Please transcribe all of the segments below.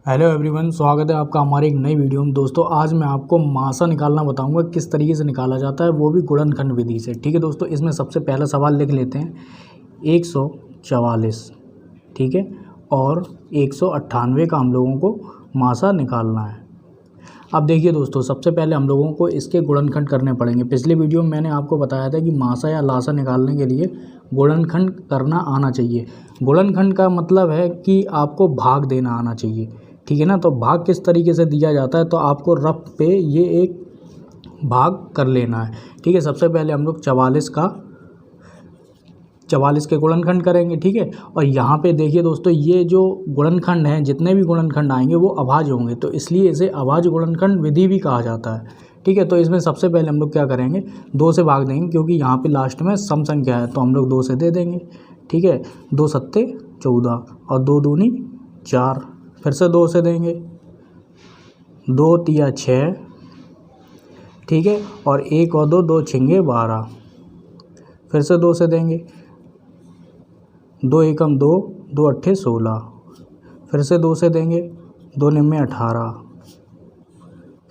Hello everyone, स्वागत है आपका हमारे एक नई वीडियो में। दोस्तों आज मैं आपको मासा निकालना बताऊंगा किस तरीके से निकाला जाता है, वो भी गुणनखंड विधि से। ठीक है दोस्तों, इसमें सबसे पहला सवाल लिख लेते हैं 144। ठीक है, और 198 का हम लोगों को मासा निकालना है। अब देखिए दोस्तों, सबसे पहले हम लोगों को इसके गुणनखंड करने पड़ेंगे। पिछले वीडियो में मैंने आपको बताया था कि मासा या लासा निकालने के लिए गुणनखंड करना आना चाहिए। गुणनखंड का मतलब है कि आपको भाग देना आना चाहिए। ठीक है ना, तो भाग किस तरीके से दिया जाता है, तो आपको रफ पे ये एक भाग कर लेना है। ठीक है, सबसे पहले हम लोग 44 के गुणनखंड करेंगे। ठीक है, और यहाँ पे देखिए दोस्तों, ये जो गुणनखंड हैं, जितने भी गुणनखंड आएंगे वो अभाज्य होंगे, तो इसलिए इसे अभाज्य गुणनखंड विधि भी कहा जाता है। ठीक है, तो इसमें सबसे पहले हम लोग क्या करेंगे, 2 से भाग देंगे, क्योंकि यहाँ पे लास्ट में सम संख्या है तो हम लोग 2 से दे देंगे। ठीक है, 2 सत्ते 14 और 2 दूनी 4, फिर से 2 से देंगे, 2 तिया 6। ठीक है, और 1 और 2, 2 छिंगे 12, फिर से 2 से देंगे, 2 एकम 2, 2 अट्ठे 16, फिर से 2 से देंगे, 2 निम्मे 18,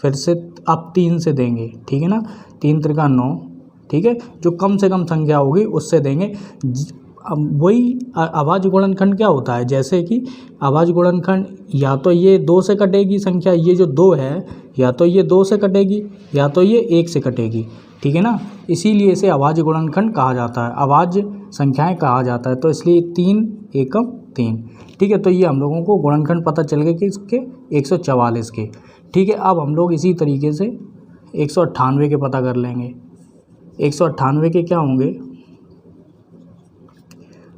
फिर से अब 3 से देंगे। ठीक है ना, 3 त्रिका 9। ठीक है, जो कम से कम संख्या होगी उससे देंगे। अब वही अभाज्य गुणनखंड क्या होता है, जैसे कि अभाज्य गुणनखंड या तो ये 2 से कटेगी संख्या, ये जो 2 है, या तो ये 2 से कटेगी या तो ये 1 से कटेगी। ठीक है ना, इसीलिए इसे अभाज्य गुणनखंड कहा जाता है, अभाज्य संख्याएं कहा जाता है, तो इसलिए 3 एकम 3। ठीक है, तो ये हम लोगों को गुणनखंड पता चल गए कि इसके 144 के। ठीक है, अब हम लोग इसी तरीके से 198 के पता कर लेंगे। 198 के क्या होंगे,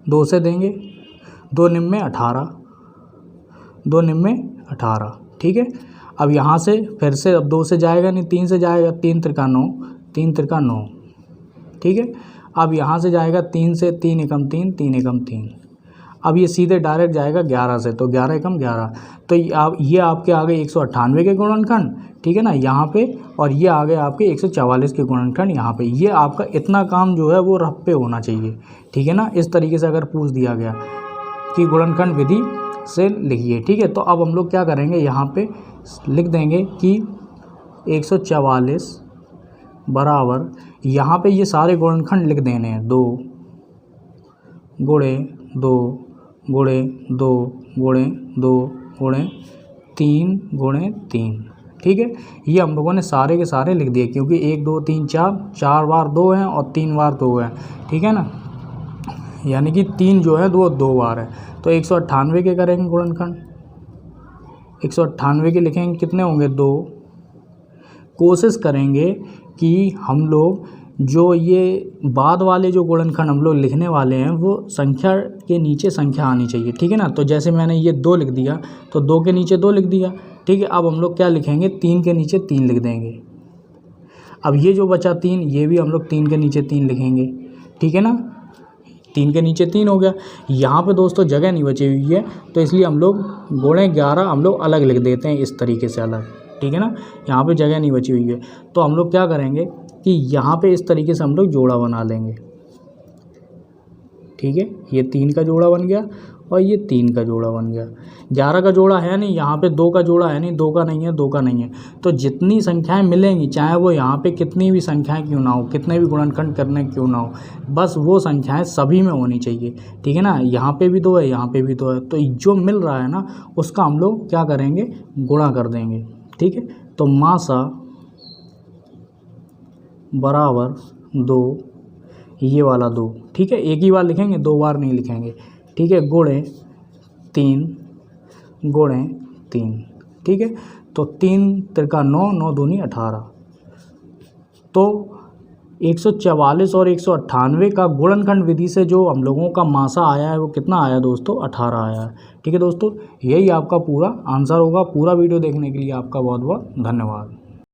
2 से देंगे, 2 निम्मे 18, 2 निम्मे 18। ठीक है, अब यहाँ से फिर से अब 2 से जाएगा नहीं, 3 से जाएगा, 3 त्रिका 9, 3 त्रिका 9। ठीक है, अब यहाँ से जाएगा 3 से, 3 एकम 3, 3 एकम 3। अब ये सीधे डायरेक्ट जाएगा 11 से, तो 11 एकम 11। तो ये आपके आ गए 198 के गुणनखंड। ठीक है ना, यहाँ पे, और ये आ गए आपके 144 के गुणनखंड यहाँ पे। ये आपका इतना काम जो है वो रफ पे होना चाहिए। ठीक है ना, इस तरीके से अगर पूछ दिया गया कि गुणनखंड विधि से लिखिए। ठीक है, तो अब हम लोग क्या करेंगे, यहाँ पे लिख देंगे कि 144 बराबर, यहाँ पे ये सारे गुणनखंड लिख देने हैं, 2 गुणे 2 गुणे 2 गुणे 2 गुणे 3 गुणे 3। ठीक है, ये हम लोगों ने सारे के सारे लिख दिए, क्योंकि 1 2 3 4 बार 2 हैं और 3 बार 2 हैं। ठीक है ना, यानी कि 3 जो है वो 2 बार है। तो 198 के करेंगे गुणनखंड, 198 के लिखेंगे, कितने होंगे, 2। कोशिश करेंगे कि हम लोग जो ये बाद वाले जो गुणनखंड हम लोग लिखने वाले हैं वो संख्या के नीचे संख्या आनी चाहिए। ठीक है ना, तो जैसे मैंने ये 2 लिख दिया तो 2 के नीचे 2 लिख दिया। ठीक है, अब हम लोग क्या लिखेंगे, 3 के नीचे 3 लिख देंगे। अब ये जो बचा 3, ये भी हम लोग 3 के नीचे 3 लिखेंगे। ठीक है ना, 3 के नीचे 3 हो गया। यहाँ पे दोस्तों जगह नहीं बची हुई है, तो इसलिए हम लोग गुणे 11 हम लोग अलग लिख देते हैं, इस तरीके से अलग। ठीक है ना, यहाँ पे जगह नहीं बची हुई है, तो हम लोग क्या करेंगे कि यहाँ पे इस तरीके से हम लोग जोड़ा बना लेंगे। ठीक है, ये 3 का जोड़ा बन गया और ये 3 का जोड़ा बन गया। 11 का जोड़ा है नहीं, यहाँ पे 2 का जोड़ा है नहीं, 2 का नहीं है, 2 का नहीं है। तो जितनी संख्याएं मिलेंगी, चाहे वो यहाँ पे कितनी भी संख्याएं क्यों ना हो, कितने भी गुणनखंड करने क्यों ना हो, बस वो संख्याएं सभी में होनी चाहिए। ठीक है ना, यहाँ पे भी 2 है, यहाँ पे भी 2 है, तो जो मिल रहा है ना उसका हम लोग क्या करेंगे, गुणा कर देंगे। ठीक है, तो मासा बराबर 2, ये वाला 2। ठीक है, एक ही बार लिखेंगे, 2 बार नहीं लिखेंगे। ठीक है, गुणे 3 गुणे 3। ठीक है, तो 3 त्रिका 9, 9 दूनी 18। तो 144 और 198 का गुणनखंड विधि से जो हम लोगों का मासा आया है वो कितना आया दोस्तों, 18 आया है। ठीक है दोस्तों, यही आपका पूरा आंसर होगा। पूरा वीडियो देखने के लिए आपका बहुत बहुत धन्यवाद।